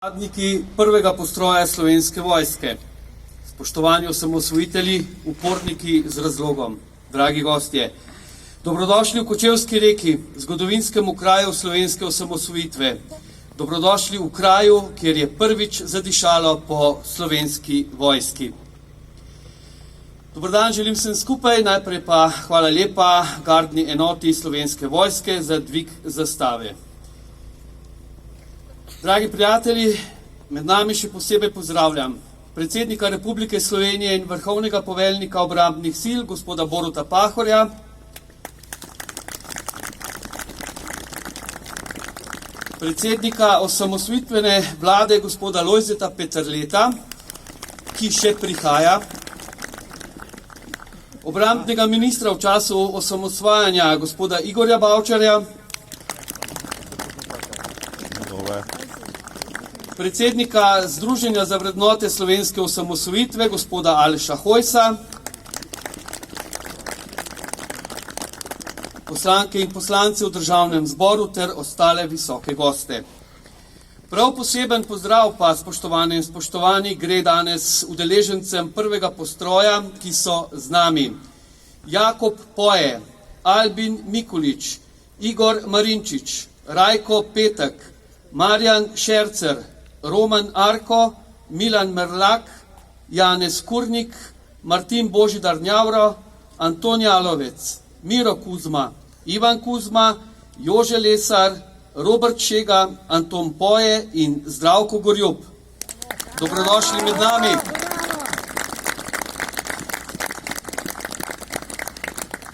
Pripadniki prvega postroja Slovenske vojske, spoštovani osamosvojitelji, uporniki z razlogom, dragi gostje, dobrodošli v Kočevski Reki, zgodovinskemu kraju slovenske osamosvojitve, dobrodošli v kraju, kjer je prvič zadišalo po slovenski vojski. Dober dan želim vsem skupaj, najprej pa hvala lepa gardni enoti Slovenske vojske za dvig zastave. Dragi prijatelji, med nami še posebej pozdravljam predsednika Republike Slovenije in vrhovnega poveljnika obrambnih sil, gospoda Boruta Pahorja, predsednika osamosvojitvene vlade, gospoda Lojzeta Peterleta, ki še prihaja, obrambnega ministra v času osamosvajanja, gospoda Igorja Bavčarja, predsednika Združenja za vrednote slovenske osamosvojitve, gospoda Aleša Hojsa, poslanke in poslance v državnem zboru ter ostale visoke goste. Prav poseben pozdrav pa, spoštovane in spoštovani, gre danes udeležencem prvega postroja, ki so z nami. Jakob Poje, Albin Mikulič, Igor Marinčič, Rajko Petek, Marjan Šercer, Roman Arko, Milan Merlak, Janez Kurnik, Martin Božidar Njavro, Anton Jalovec, Miro Kuzma, Ivan Kuzma, Jože Lesar, Robert Šega, Anton Poje in Zdravko Gorjup. Dobrodošli med nami.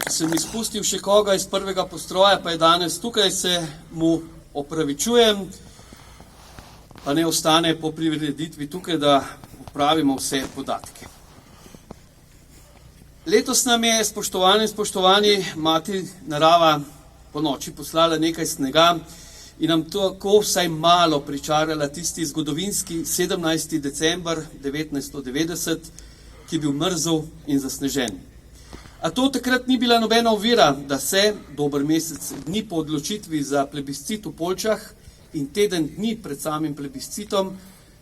Če sem izpustil še koga iz prvega postroja, pa je danes tukaj, se mu opravičujem, pa ne ostane po prireditvi tukaj, da upravimo vse podatke. Letos nam je, spoštovani, mati narava po noči poslala nekaj snega in nam tako vsaj malo pričarala tisti zgodovinski 17. december 1990, ki je bil mrzel in zasnežen. A to takrat ni bila nobena ovira, da se dober mesec dni po odločitvi za plebiscit v Poljčah in teden dni pred samim plebiscitom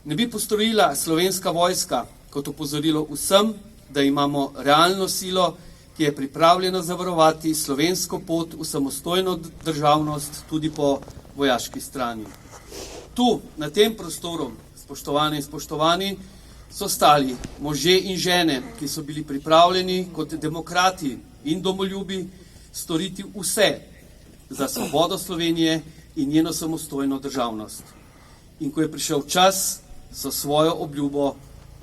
ne bi postrojila Slovenska vojska kot opozorilo vsem, da imamo realno silo, ki je pripravljena zavarovati slovensko pot v samostojno državnost tudi po vojaški strani. Tu, na tem prostoru, spoštovane in spoštovani, so stali možje in žene, ki so bili pripravljeni kot demokrati in domoljubi storiti vse za svobodo Slovenije in njeno samostojno državnost. In ko je prišel čas, so svojo obljubo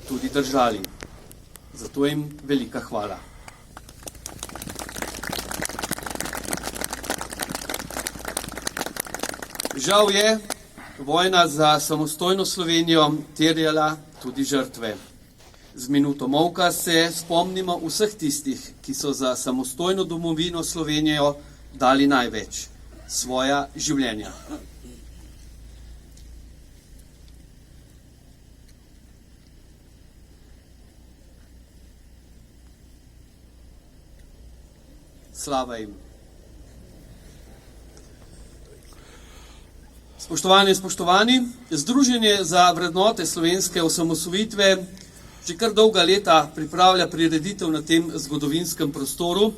tudi držali. Zato jim velika hvala. Žal je vojna za samostojno Slovenijo terjala tudi žrtve. Z minuto molka se spomnimo vseh tistih, ki so za samostojno domovino Slovenijo dali največ, svoja življenja. Slava jim. Spoštovani in spoštovani, Združenje za vrednote slovenske osamosvojitve že kar dolga leta pripravlja prireditev na tem zgodovinskem prostoru,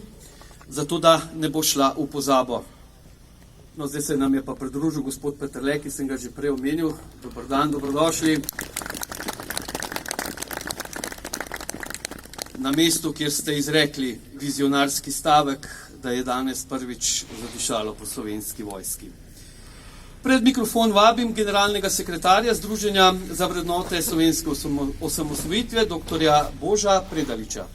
zato da ne bo šla v pozabo. No, zdaj se nam je pa pridružil gospod Peterle, ki sem ga že prej omenil. Dobar dan, dobrodošli. Na mestu, kjer ste izrekli vizionarski stavek, da je danes prvič zadišalo po slovenski vojski. Pred mikrofon vabim generalnega sekretarja Združenja za vrednote slovenske osamosvojitve, doktorja Boža Predaliča.